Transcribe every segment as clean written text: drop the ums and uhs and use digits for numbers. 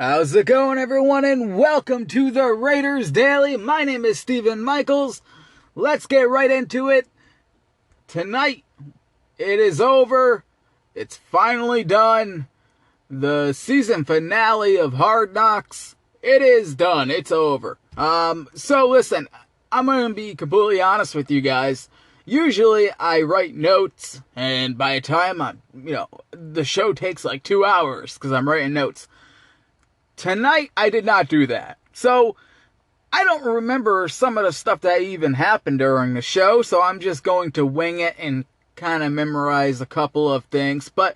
How's it going, everyone, and welcome to the Raiders Daily. My name is Steven Michaels. Let's get right into it. Tonight, it is over. It's finally done. The season finale of Hard Knocks, it is done. It's over. So listen, I'm going to be completely honest with you guys. Usually, I write notes, and by the time the show takes like 2 hours because I'm writing notes. Tonight, I did not do that. So, I don't remember some of the stuff that even happened during the show, so I'm just going to wing it and kind of memorize a couple of things. But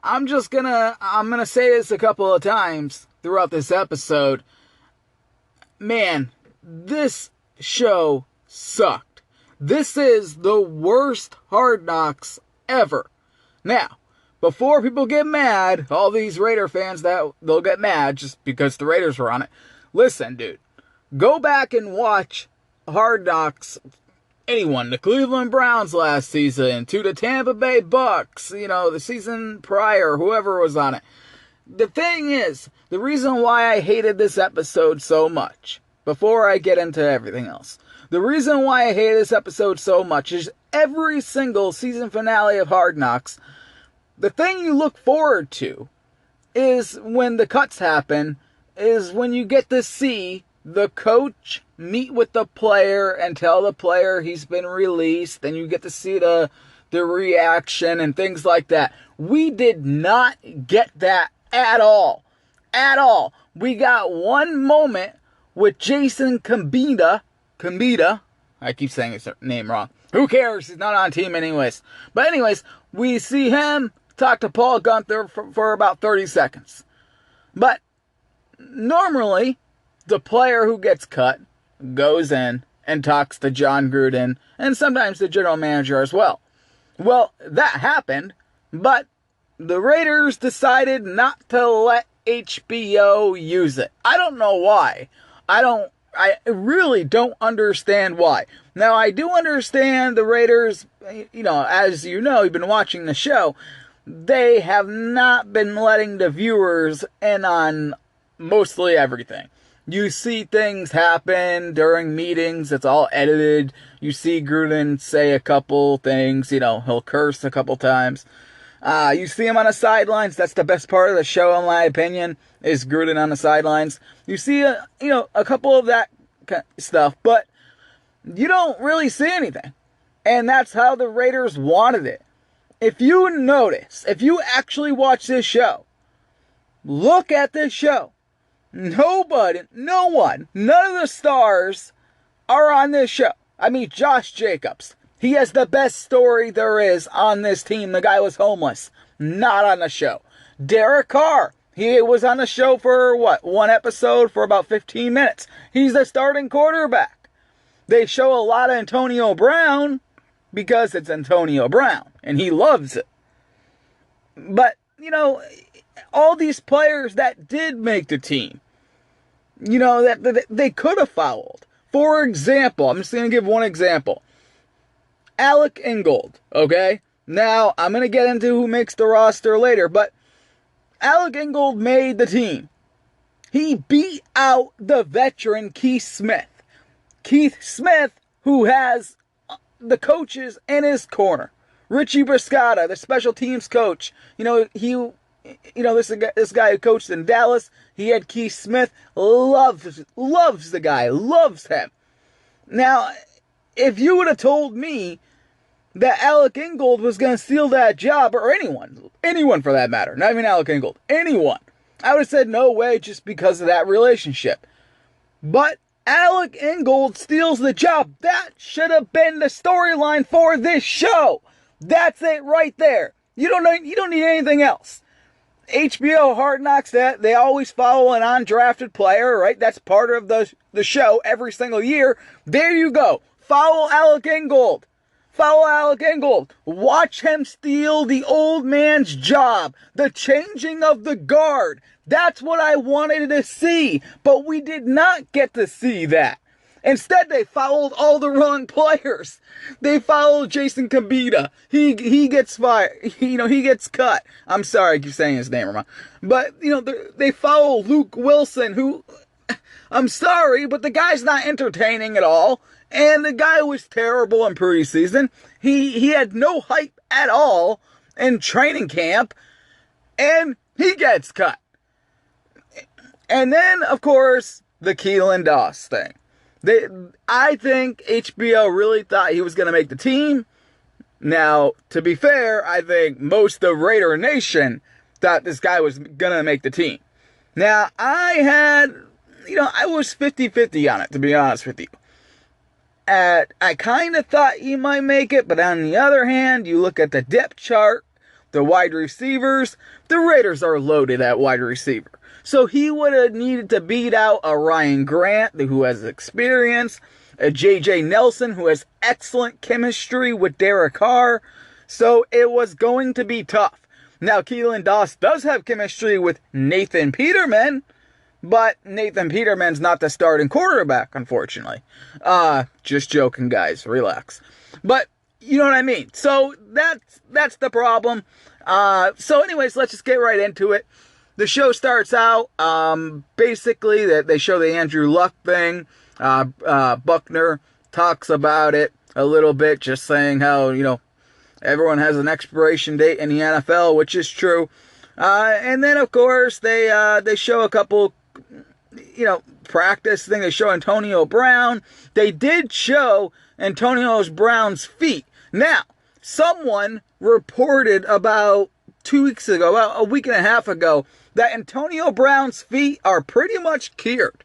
I'm gonna say this a couple of times throughout this episode. Man, this show sucked. This is the worst Hard Knocks ever. Now, before people get mad, all these Raider fans they'll get mad just because the Raiders were on it. Listen, dude, go back and watch Hard Knocks. Anyone, the Cleveland Browns last season, to the Tampa Bay Bucks, the season prior, whoever was on it. The thing is, the reason why I hated this episode so much, before I get into everything else, the reason why I hated this episode so much is every single season finale of Hard Knocks, the thing you look forward to is when the cuts happen, is when you get to see the coach meet with the player and tell the player he's been released, and you get to see the reaction and things like that. We did not get that at all. At all. We got one moment with Jason Kambida. I keep saying his name wrong. Who cares? He's not on team anyways. But anyways, we see him talk to Paul Guenther for about 30 seconds. But normally, the player who gets cut goes in and talks to Jon Gruden and sometimes the general manager as well. Well, that happened, but the Raiders decided not to let HBO use it. I don't know why. I really don't understand why. Now, I do understand the Raiders, as you know, you've been watching the show, they have not been letting the viewers in on mostly everything. You see things happen during meetings, it's all edited. You see Gruden say a couple things, he'll curse a couple times. You see him on the sidelines. That's the best part of the show, in my opinion, is Gruden on the sidelines. You see, a couple of that kind of stuff, but you don't really see anything. And that's how the Raiders wanted it. If you notice, if you actually watch this show, look at this show. Nobody, no one, none of the stars are on this show. I mean, Josh Jacobs. He has the best story there is on this team. The guy was homeless. Not on the show. Derek Carr. He was on the show for, one episode for about 15 minutes. He's the starting quarterback. They show a lot of Antonio Brown because it's Antonio Brown, and he loves it. But, all these players that did make the team, that they could have fouled. For example, I'm just going to give one example. Alec Ingold, okay? Now, I'm going to get into who makes the roster later, but Alec Ingold made the team. He beat out the veteran Keith Smith. Keith Smith, who has the coaches in his corner. Richie Briscotta, the special teams coach. This guy who coached in Dallas, he had Keith Smith, loves the guy, loves him. Now, if you would have told me that Alec Ingold was going to steal that job, or anyone for that matter, not even Alec Ingold, anyone, I would have said no way just because of that relationship. But Alec Ingold steals the job. That should have been the storyline for this show. That's it right there. You don't need anything else. HBO Hard Knocks, that they always follow an undrafted player, right? That's part of the show every single year. There you go. Follow Alec Ingold. Follow Alec Ingold. Watch him steal the old man's job. The changing of the guard. That's what I wanted to see. But we did not get to see that. Instead, they fouled all the wrong players. They fouled Jason Kambita. He gets fired. He gets cut. I'm sorry, I keep saying his name wrong. But, they foul Luke Wilson, who, I'm sorry, but the guy's not entertaining at all. And the guy was terrible in preseason. He had no hype at all in training camp. And he gets cut. And then, of course, the Keelan Doss thing. I think HBO really thought he was going to make the team. Now, to be fair, I think most of Raider Nation thought this guy was going to make the team. Now, I was 50-50 on it, to be honest with you. I kind of thought he might make it, but on the other hand, you look at the depth chart, the wide receivers, the Raiders are loaded at wide receiver. So he would have needed to beat out a Ryan Grant, who has experience, a J.J. Nelson, who has excellent chemistry with Derek Carr. So it was going to be tough. Now, Keelan Doss does have chemistry with Nathan Peterman, but Nathan Peterman's not the starting quarterback, unfortunately. Just joking, guys. Relax. But, you know what I mean. So that's the problem. So anyways, let's just get right into it. The show starts out, basically, that they show the Andrew Luck thing. Buckner talks about it a little bit, just saying how, everyone has an expiration date in the NFL, which is true. And then, of course, they show a couple, practice thing. They show Antonio Brown. They did show Antonio Brown's feet. Now, someone reported about 2 weeks ago, about a week and a half ago, that Antonio Brown's feet are pretty much cured.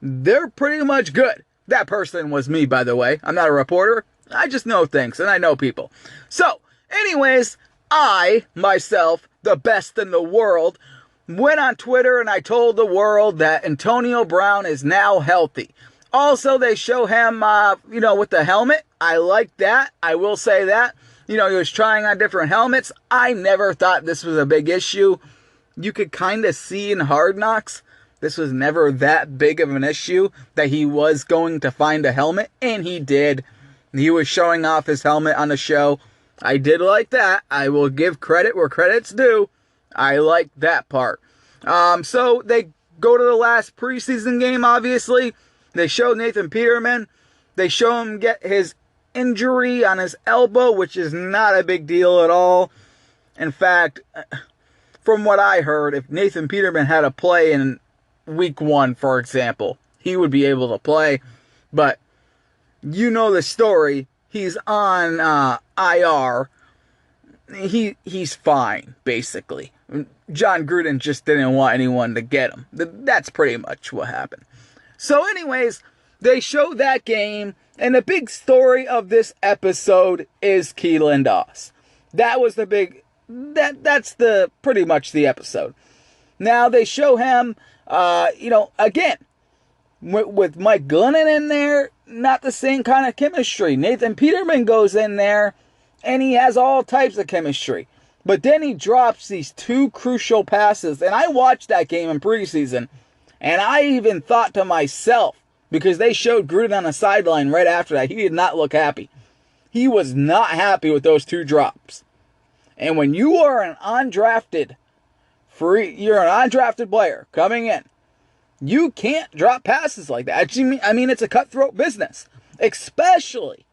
They're pretty much good. That person was me, by the way. I'm not a reporter. I just know things, and I know people. So, anyways, I, myself, the best in the world, went on Twitter and I told the world that Antonio Brown is now healthy. Also, they show him, with the helmet. I like that. I will say that. He was trying on different helmets. I never thought this was a big issue. You could kind of see in Hard Knocks, this was never that big of an issue that he was going to find a helmet, and he did. He was showing off his helmet on the show. I did like that. I will give credit where credit's due. I like that part. So they go to the last preseason game, obviously. They show Nathan Peterman. They show him get his injury on his elbow, which is not a big deal at all. In fact, from what I heard, if Nathan Peterman had to play in week 1, for example, he would be able to play. But you know the story. He's on IR. He's fine, basically. John Gruden just didn't want anyone to get him. That's pretty much what happened. So anyways, they show that game, and the big story of this episode is Keelan Doss. That was the big... That's pretty much the episode. Now they show him, again, with Mike Glennon in there, not the same kind of chemistry. Nathan Peterman goes in there, and he has all types of chemistry. But then he drops these 2 crucial passes, and I watched that game in preseason, and I even thought to myself, because they showed Gruden on the sideline right after that, he did not look happy. He was not happy with those 2 drops. And when you are an undrafted player coming in, you can't drop passes like that. I mean, it's a cutthroat business, especially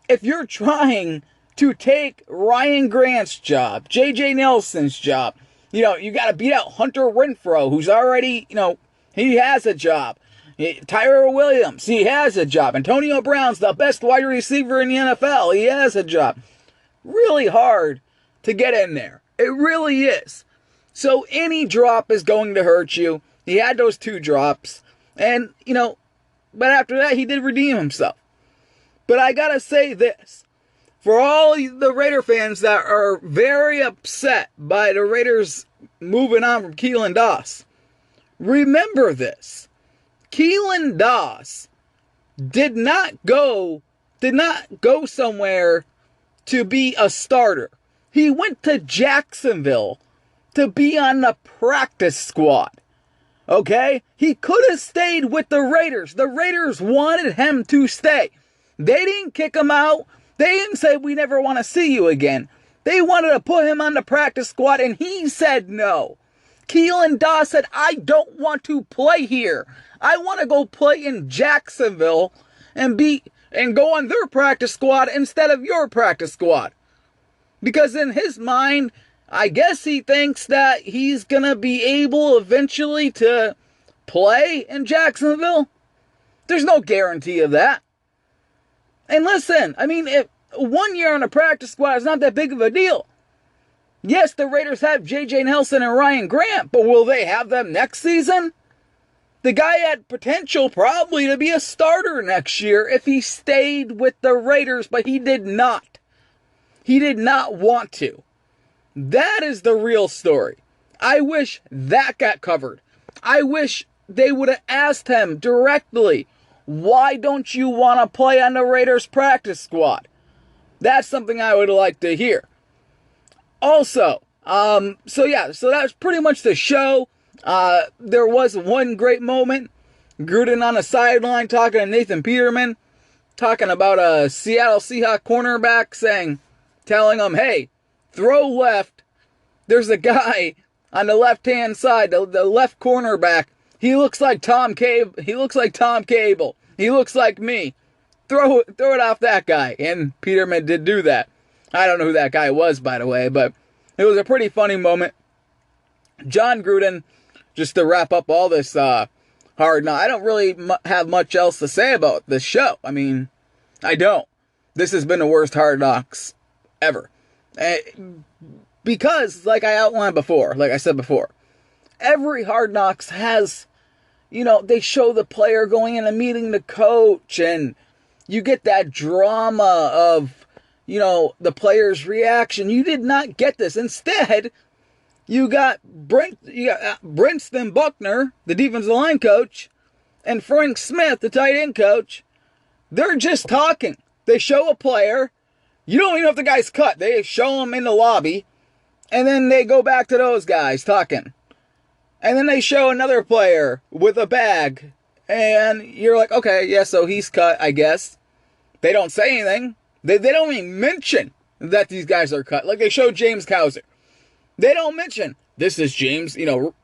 if you're trying to take Ryan Grant's job, J.J. Nelson's job. You got to beat out Hunter Renfrow, who's already, he has a job. Tyrell Williams, he has a job. Antonio Brown's the best wide receiver in the NFL. He has a job. Really hard to get in there. It really is. So any drop is going to hurt you. He had those 2 drops. And, but after that, he did redeem himself. But I gotta say this. For all the Raider fans that are very upset by the Raiders moving on from Keelan Doss, remember this. Keelan Doss did not go somewhere to be a starter. He went to Jacksonville to be on the practice squad. Okay? He could have stayed with the Raiders. The Raiders wanted him to stay. They didn't kick him out. They didn't say, we never want to see you again. They wanted to put him on the practice squad, and he said no. Keelan Doss said, I don't want to play here. I want to go play in Jacksonville and go on their practice squad instead of your practice squad. Because in his mind, I guess he thinks that he's going to be able eventually to play in Jacksonville. There's no guarantee of that. And listen, I mean, if 1 year on a practice squad is not that big of a deal. Yes, the Raiders have J.J. Nelson and Ryan Grant, but will they have them next season? The guy had potential probably to be a starter next year if he stayed with the Raiders, but he did not. He did not want to. That is the real story. I wish that got covered. I wish they would have asked him directly, why don't you want to play on the Raiders practice squad? That's something I would like to hear. Also, so that's pretty much the show. There was one great moment. Gruden on the sideline talking to Nathan Peterman, talking about a Seattle Seahawks cornerback, telling him, hey, throw left. There's a guy on the left-hand side, the left cornerback. He looks like Tom Cable. He looks like me. Throw it off that guy. And Peterman did do that. I don't know who that guy was, by the way, but it was a pretty funny moment. Jon Gruden, just to wrap up all this Hard Knocks, I don't really have much else to say about this show. I mean, I don't. This has been the worst Hard Knocks ever. Because, like I said before, every Hard Knocks has, they show the player going in and meeting the coach, and you get that drama of, the player's reaction. You did not get this. Instead, you got Brinston Buckner, the defensive line coach, and Frank Smith, the tight end coach. They're just talking. They show a player. You don't even know if the guy's cut. They show him in the lobby, and then they go back to those guys talking. And then they show another player with a bag, and you're like, okay, yeah, so he's cut, I guess. They don't say anything. They don't even mention that these guys are cut. Like they show James Cowser. They don't mention, this is James.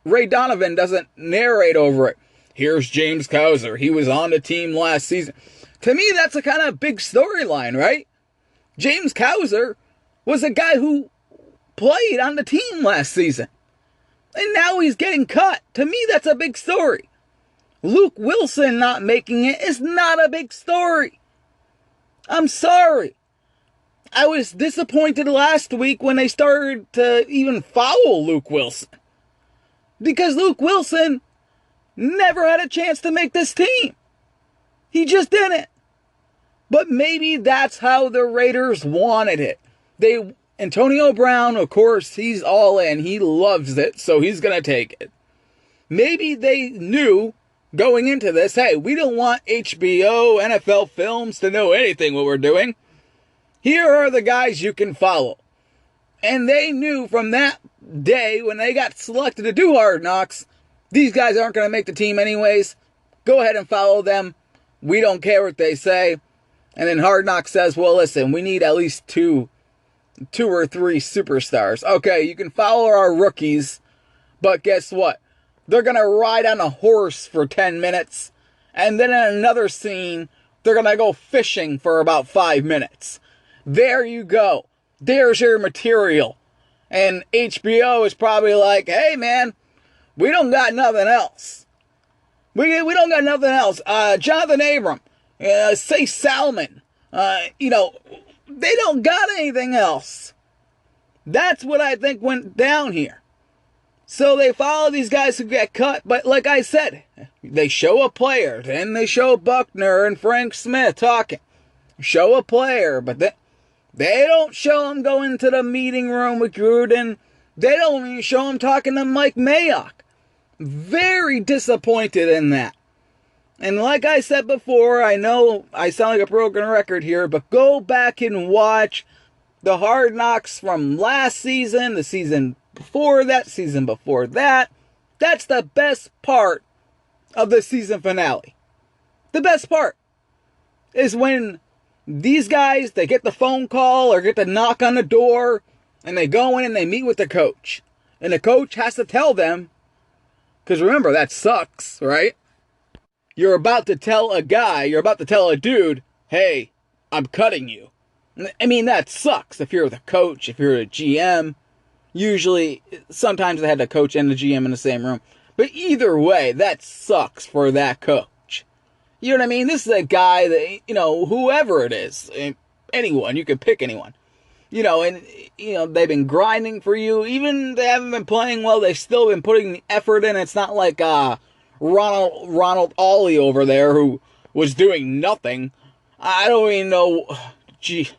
Ray Donovan doesn't narrate over it. Here's James Cowser. He was on the team last season. To me, that's a kind of big storyline, right? James Cowser was a guy who played on the team last season. And now he's getting cut. To me, that's a big story. Luke Wilson not making it is not a big story. I'm sorry. I was disappointed last week when they started to even follow Luke Wilson. Because Luke Wilson never had a chance to make this team. He just didn't. But maybe that's how the Raiders wanted it. Antonio Brown, of course, he's all in. He loves it, so he's going to take it. Maybe they knew going into this, hey, we don't want HBO, NFL Films to know anything what we're doing. Here are the guys you can follow. And they knew from that day when they got selected to do Hard Knocks, these guys aren't going to make the team anyways. Go ahead and follow them. We don't care what they say. And then Hard Knocks says, well, listen, we need at least two or three superstars. Okay, you can follow our rookies, but guess what? They're going to ride on a horse for 10 minutes, and then in another scene, they're going to go fishing for about 5 minutes. There you go. There's your material. And HBO is probably like, hey, man, we don't got nothing else. We don't got nothing else. Jonathan Abram, say Salmon, they don't got anything else. That's what I think went down here. So they follow these guys who get cut, but like I said, they show a player, then they show Buckner and Frank Smith talking. Show a player, but they don't show him going to the meeting room with Gruden. They don't even show him talking to Mike Mayock. Very disappointed in that. And like I said before, I know I sound like a broken record here, but go back and watch the Hard Knocks from last season, the season before that, That's the best part of the season finale. The best part is when these guys, they get the phone call or get the knock on the door, and they go in and they meet with the coach. And the coach has to tell them, because remember, that sucks, right? You're about to tell a dude, hey, I'm cutting you. I mean, that sucks if you're the coach, if you're a GM. Usually, sometimes they had the coach and the GM in the same room. But either way, that sucks for that coach. You know what I mean? This is a guy that, whoever it is, anyone, you can pick anyone. And they've been grinding for you. Even they haven't been playing well, they've still been putting the effort in. It's not like Ronald Ollie over there who was doing nothing. I don't even know. Gee,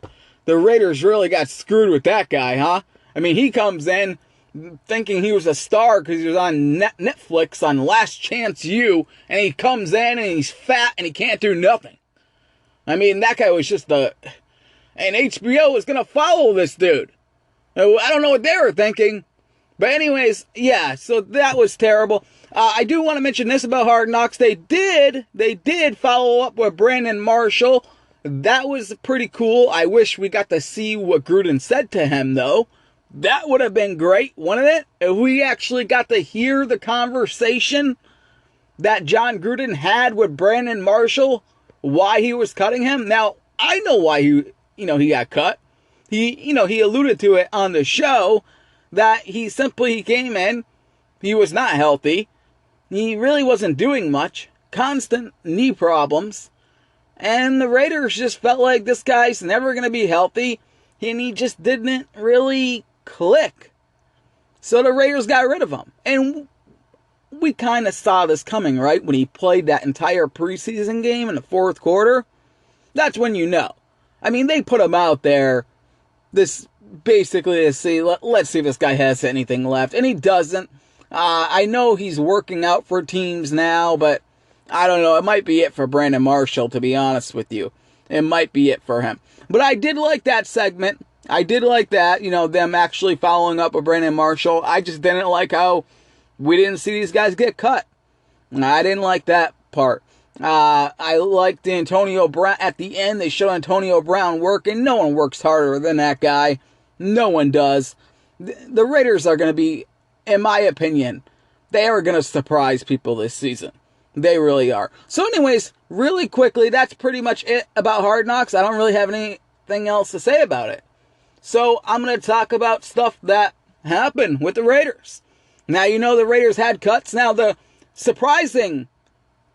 the Raiders really got screwed with that guy, huh? I mean, he comes in thinking he was a star because he was on Netflix on Last Chance U, and he comes in and he's fat and he can't do nothing. I mean, that guy was just and HBO was going to follow this dude. I don't know what they were thinking. But anyways, yeah, so that was terrible. I do want to mention this about Hard Knocks. They did follow up with Brandon Marshall. That was pretty cool. I wish we got to see what Gruden said to him, though. That would have been great, wouldn't it? If we actually got to hear the conversation that John Gruden had with Brandon Marshall, why he was cutting him. Now, I know why he got cut. He alluded to it on the show that he came in, he was not healthy. He really wasn't doing much. Constant knee problems. And the Raiders just felt like this guy's never going to be healthy. And he just didn't really click. So the Raiders got rid of him. And we kind of saw this coming, right? When he played that entire preseason game in the fourth quarter. That's when you know. I mean, they put him out there. This basically to see, let's see if this guy has anything left. And he doesn't. I know he's working out for teams now, but I don't know. It might be it for Brandon Marshall, to be honest with you. It might be it for him. But I did like that segment. I did like that, them actually following up with Brandon Marshall. I just didn't like how we didn't see these guys get cut. I didn't like that part. I liked Antonio Brown. At the end, they showed Antonio Brown working. No one works harder than that guy. No one does. The Raiders are going to be, in my opinion, they are going to surprise people this season. They really are. So anyways, really quickly, that's pretty much it about Hard Knocks. I don't really have anything else to say about it. So I'm going to talk about stuff that happened with the Raiders. Now, the Raiders had cuts. Now, the surprising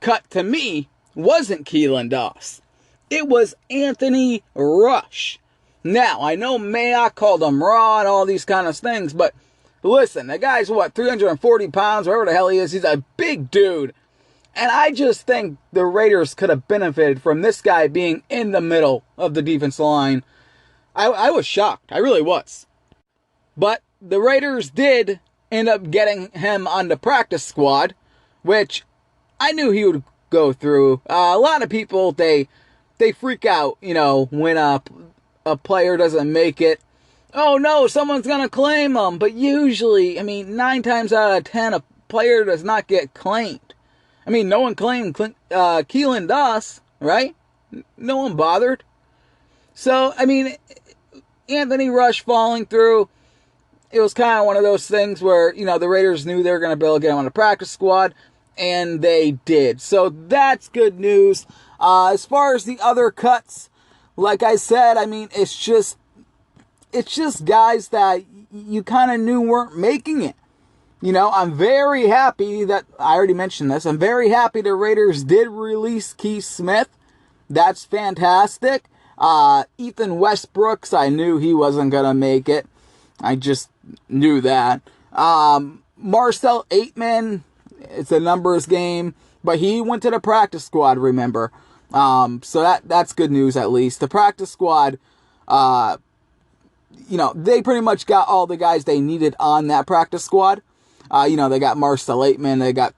cut to me wasn't Keelan Doss. It was Anthony Rush. Now, I know Mayock called him raw and all these kind of things, but listen, the guy's 340 pounds, whatever the hell he is. He's a big dude. And I just think the Raiders could have benefited from this guy being in the middle of the defensive line. I was shocked. I really was. But the Raiders did end up getting him on the practice squad, which I knew he would go through. A lot of people, they freak out, when a player doesn't make it. Oh no, someone's going to claim him. But usually, 9 times out of 10, a player does not get claimed. No one claimed Keelan Doss, right? No one bothered. So, Anthony Rush falling through, it was kind of one of those things where, the Raiders knew they were going to be able to get him on the practice squad, and they did. So, that's good news. As far as the other cuts, like I said, it's just guys that you kind of knew weren't making it. I'm very happy that, I already mentioned this, I'm very happy the Raiders did release Keith Smith. That's fantastic. Ethan Westbrooks, I knew he wasn't going to make it. I just knew that. Marcel Aitman, it's a numbers game, but he went to the practice squad, remember. So that's good news at least. The practice squad, they pretty much got all the guys they needed on that practice squad. They got Marcel Aitman, they got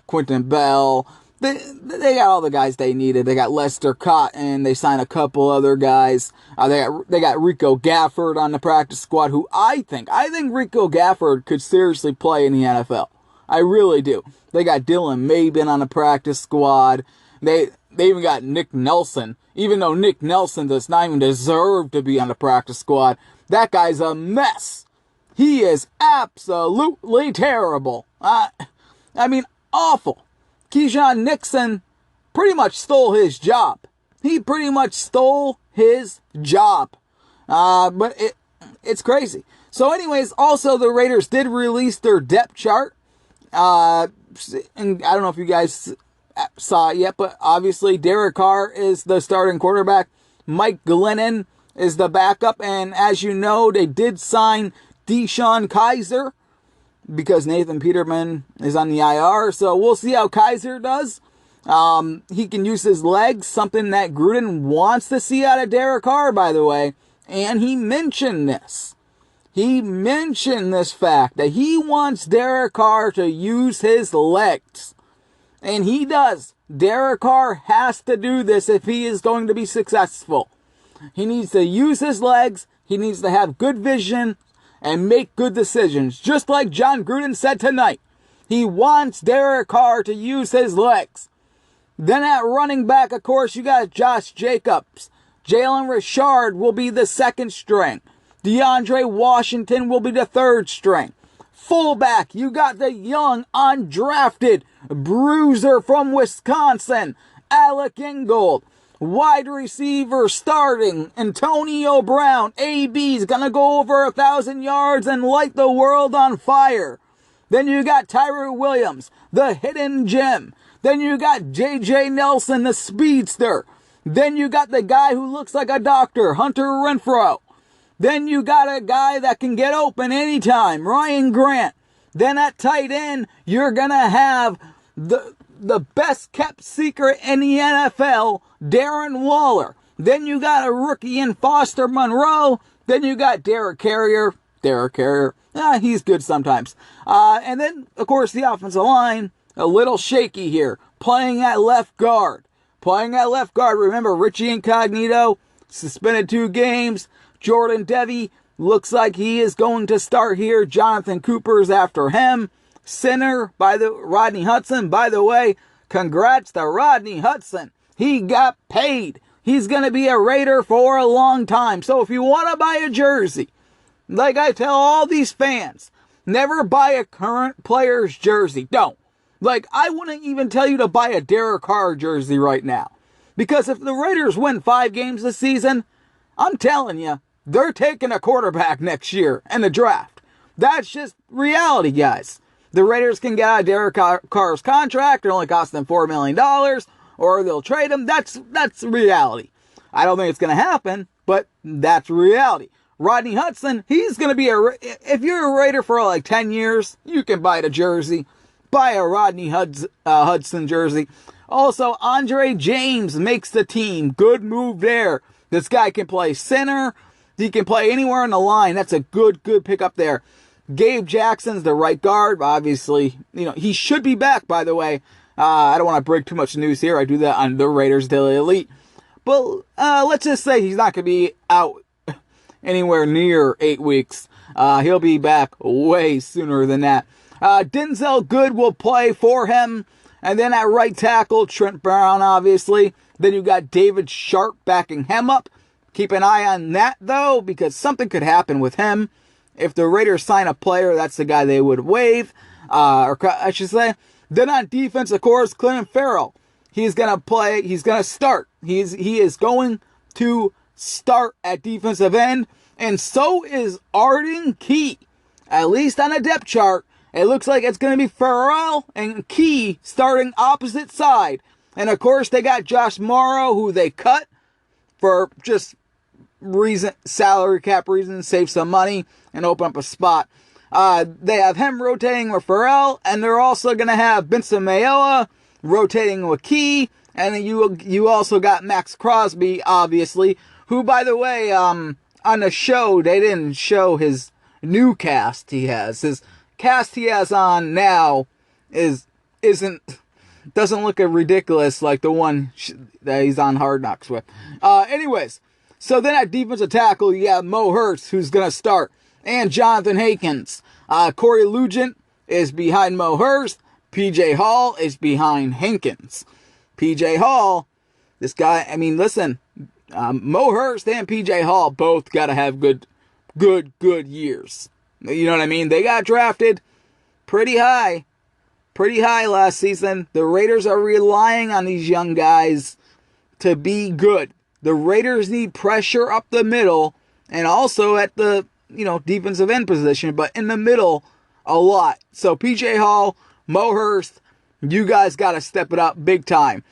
Quentin Bell, they got all the guys they needed. They got Lester Cotton, they signed a couple other guys. They got Rico Gafford on the practice squad, who I think Rico Gafford could seriously play in the NFL. I really do. They got Dylan Mabin on the practice squad. They even got Nick Nelson, even though Nick Nelson does not even deserve to be on the practice squad. That guy's a mess. He is absolutely terrible. I mean, awful. Keyshawn Nixon pretty much stole his job. He pretty much stole his job. But it's crazy. So anyways, also the Raiders did release their depth chart. And I don't know if you guys saw it yet, but obviously Derek Carr is the starting quarterback. Mike Glennon is the backup. And as you know, they did sign DeShone Kizer because Nathan Peterman is on the IR. So we'll see how Kizer does. He can use his legs, something that Gruden wants to see out of Derek Carr, by the way. And he mentioned this. He mentioned this fact that he wants Derek Carr to use his legs. And he does. Derek Carr has to do this if he is going to be successful. He needs to use his legs. He needs to have good vision and make good decisions. Just like John Gruden said tonight. He wants Derek Carr to use his legs. Then at running back, of course, you got Josh Jacobs. Jalen Richard will be the second string. DeAndre Washington will be the third string. Fullback, you got the young, undrafted bruiser from Wisconsin, Alec Ingold. Wide receiver starting, Antonio Brown. AB's gonna go over 1,000 yards and light the world on fire. Then you got Tyree Williams, the hidden gem. Then you got J.J. Nelson, the speedster. Then you got the guy who looks like a doctor, Hunter Renfrow. Then you got a guy that can get open anytime, Ryan Grant. Then at tight end, you're going to have the best kept secret in the NFL, Darren Waller. Then you got a rookie in Foster Monroe. Then you got Derek Carrier. He's good sometimes. And then, of course, the offensive line, a little shaky here. Playing at left guard. Remember, Richie Incognito, suspended 2 games. Jordan Devy looks like he is going to start here. Jonathan Cooper's after him. Center by the Rodney Hudson. By the way, congrats to Rodney Hudson. He got paid. He's going to be a Raider for a long time. So if you want to buy a jersey, like I tell all these fans, never buy a current player's jersey. Don't. Like, I wouldn't even tell you to buy a Derek Carr jersey right now. Because if the Raiders win 5 games this season, I'm telling you, they're taking a quarterback next year in the draft. That's just reality, guys. The Raiders can get out of Derek Carr's contract. It only costs them $4 million. Or they'll trade him. That's reality. I don't think it's going to happen, but that's reality. Rodney Hudson, he's going to be if you're a Raider for like 10 years, you can buy the jersey. Buy a Rodney Hudson jersey. Also, Andre James makes the team. Good move there. This guy can play center. He can play anywhere on the line. That's a good pickup there. Gabe Jackson's the right guard. Obviously, he should be back, by the way. I don't want to break too much news here. I do that on the Raiders Daily Elite. But let's just say he's not going to be out anywhere near 8 weeks. He'll be back way sooner than that. Denzel Good will play for him. And then at right tackle, Trent Brown, obviously. Then you got David Sharp backing him up. Keep an eye on that, though, because something could happen with him. If the Raiders sign a player, that's the guy they would waive. Or I should say. Then on defense, of course, Clinton Farrell. He's going to play. He's going to start. He is going to start at defensive end. And so is Arden Key. At least on a depth chart. It looks like it's going to be Farrell and Key starting opposite side. And, of course, they got Josh Morrow, who they cut for just salary cap reasons, save some money, and open up a spot. They have him rotating with Farrell, and they're also going to have Vincent Mayoa rotating with Key. And then you also got Max Crosby, obviously, who, by the way, on the show, they didn't show his new cast he has. His cast he has on now doesn't look ridiculous like the one that he's on Hard Knocks with. Anyways, so then at defensive tackle, you have Mo Hurts, who's going to start, and Jonathan Hankins. Corey Lugent is behind Mo Hurst. P.J. Hall is behind Hankins. P.J. Hall, this guy, I mean, listen, Mo Hurst and P.J. Hall both got to have good years. You know what I mean? They got drafted pretty high last season. The Raiders are relying on these young guys to be good. The Raiders need pressure up the middle and also at the, defensive end position, but in the middle a lot. So P.J. Hall, Mo Hurst, you guys got to step it up big time.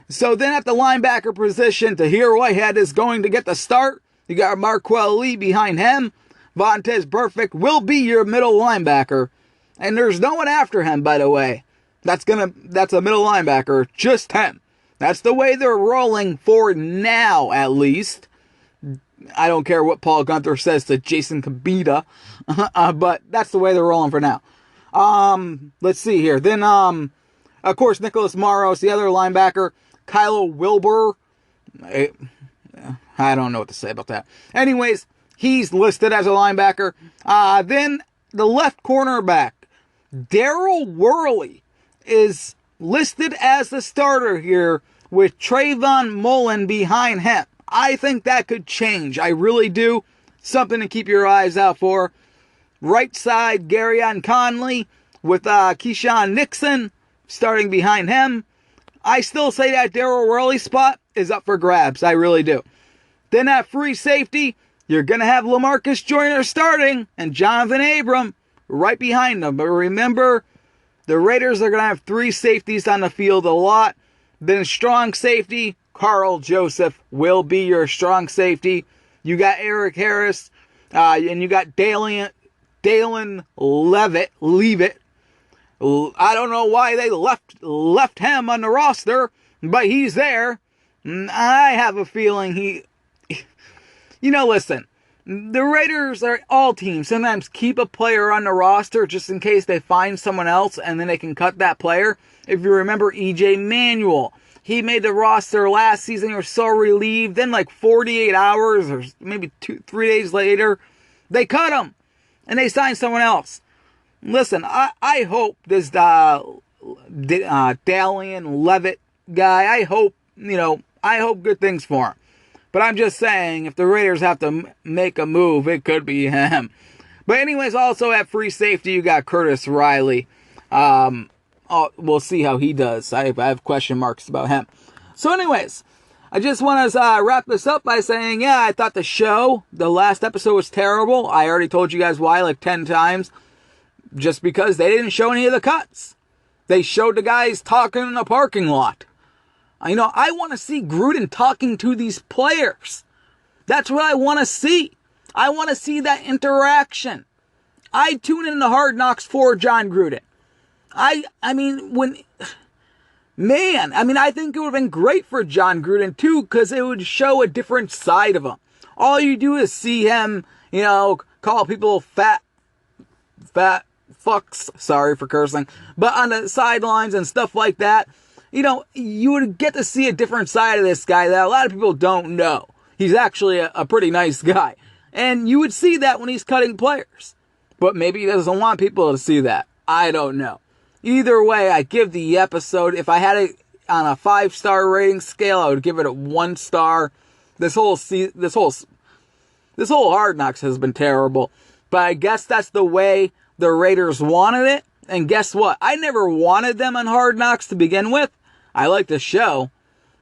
So then at the linebacker position, Tahir Whitehead is going to get the start. You got Marquel Lee behind him. Vontaze Burfict will be your middle linebacker. And there's no one after him, by the way. That's a middle linebacker, just him. That's the way they're rolling for now, at least. I don't care what Paul Gunther says to Jason Kabita, but that's the way they're rolling for now. Let's see here. Then, of course, Nicholas Morrow, the other linebacker. Kylo Wilbur. I don't know what to say about that. Anyways, he's listed as a linebacker. Then the left cornerback, Daryl Worley, is listed as the starter here with Trayvon Mullen behind him. I think that could change. I really do. Something to keep your eyes out for. Right side, Garyon Conley with Keyshawn Nixon starting behind him. I still say that Daryl Worley spot is up for grabs. I really do. Then at free safety, you're going to have LaMarcus Joyner starting and Jonathan Abram right behind them. But remember, the Raiders are going to have 3 safeties on the field a lot. Then strong safety, Carl Joseph will be your strong safety. You got Eric Harris, and you got Dalen Leavitt. I don't know why they left him on the roster, but he's there. I have a feeling listen, the Raiders are all teams. Sometimes keep a player on the roster just in case they find someone else and then they can cut that player. If you remember E.J. Manuel, he made the roster last season. He was so relieved. Then 48 hours or maybe 2-3 days later, they cut him and they signed someone else. Listen, I hope this Dalian Leavitt guy, I hope good things for him. But I'm just saying, if the Raiders have to make a move, it could be him. But anyways, also at free safety, you got Curtis Riley. We'll see how he does. I have question marks about him. So anyways, I just want to wrap this up by saying, I thought the last episode was terrible. I already told you guys why 10 times. Just because they didn't show any of the cuts. They showed the guys talking in the parking lot. I want to see Gruden talking to these players. That's what I want to see. I want to see that interaction. I tune in to Hard Knocks for John Gruden. I think it would have been great for John Gruden too, because it would show a different side of him. All you do is see him, call people fat fucks, sorry for cursing, but on the sidelines and stuff like that, you would get to see a different side of this guy that a lot of people don't know. He's actually a pretty nice guy. And you would see that when he's cutting players. But maybe he doesn't want people to see that. I don't know. Either way, I give the episode, if I had it on a 5-star rating scale, I would give it a 1 star. This whole Hard Knocks has been terrible. But I guess that's the way the Raiders wanted it. And guess what? I never wanted them on Hard Knocks to begin with. I like the show,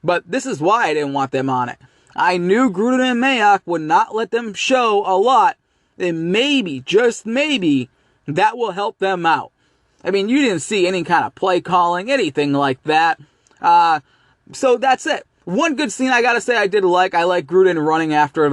but this is why I didn't want them on it. I knew Gruden and Mayock would not let them show a lot, and maybe, just maybe, that will help them out. I mean, you didn't see any kind of play calling, anything like that. So that's it. One good scene I gotta say I did like. I like Gruden running after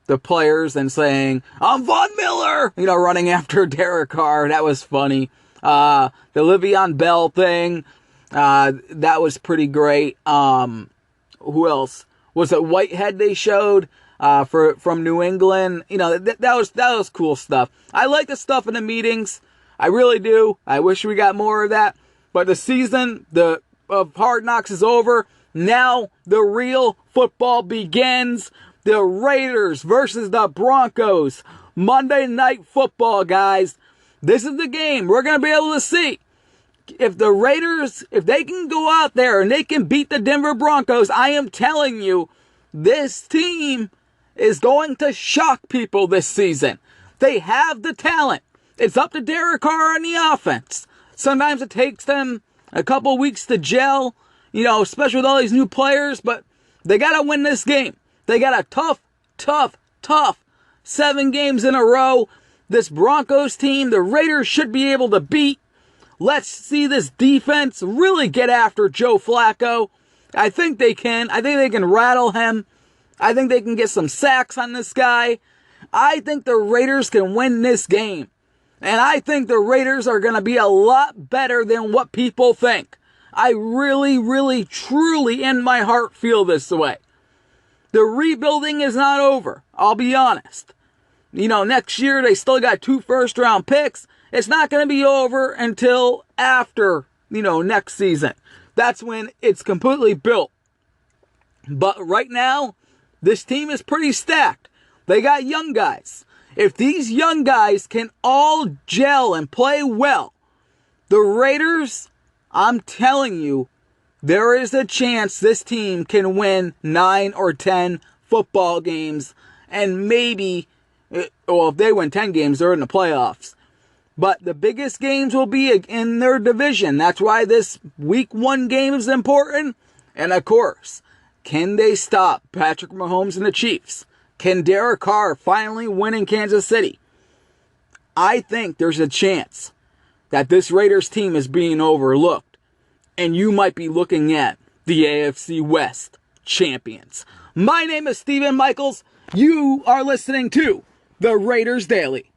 the players and saying, "I'm Von Miller!" Running after Derek Carr. That was funny. The Le'Veon Bell thing. That was pretty great. Who else? Was it Whitehead they showed from New England? That was cool stuff. I like the stuff in the meetings. I really do. I wish we got more of that. But the season of Hard Knocks is over. Now the real football begins. The Raiders versus the Broncos. Monday Night Football, guys. This is the game. We're going to be able to see if the Raiders, if they can go out there and they can beat the Denver Broncos. I am telling you, this team is going to shock people this season. They have the talent. It's up to Derek Carr on the offense. Sometimes it takes them a couple weeks to gel, especially with all these new players, but they got to win this game. They got a tough 7 games in a row. This Broncos team, the Raiders should be able to beat. Let's see this defense really get after Joe Flacco. I think they can. I think they can rattle him. I think they can get some sacks on this guy. I think the Raiders can win this game. And I think the Raiders are going to be a lot better than what people think. I really, truly in my heart feel this way. The rebuilding is not over. I'll be honest. Next year they still got 2 first-round picks. It's not going to be over until after, next season. That's when it's completely built. But right now, this team is pretty stacked. They got young guys. If these young guys can all gel and play well, the Raiders, I'm telling you, there is a chance this team can win 9 or 10 football games. And maybe, if they win 10 games, they're in the playoffs. But the biggest games will be in their division. That's why this week 1 game is important. And of course, can they stop Patrick Mahomes and the Chiefs? Can Derek Carr finally win in Kansas City? I think there's a chance that this Raiders team is being overlooked. And you might be looking at the AFC West champions. My name is Steven Michaels. You are listening to The Raiders Daily.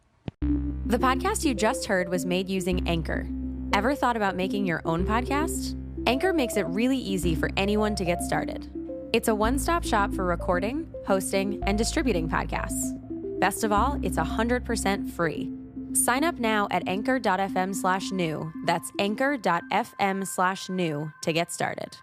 The podcast you just heard was made using Anchor. Ever thought about making your own podcast? Anchor makes it really easy for anyone to get started. It's a one-stop shop for recording, hosting, and distributing podcasts. Best of all, it's 100% free. Sign up now at anchor.fm/new. That's anchor.fm/new to get started.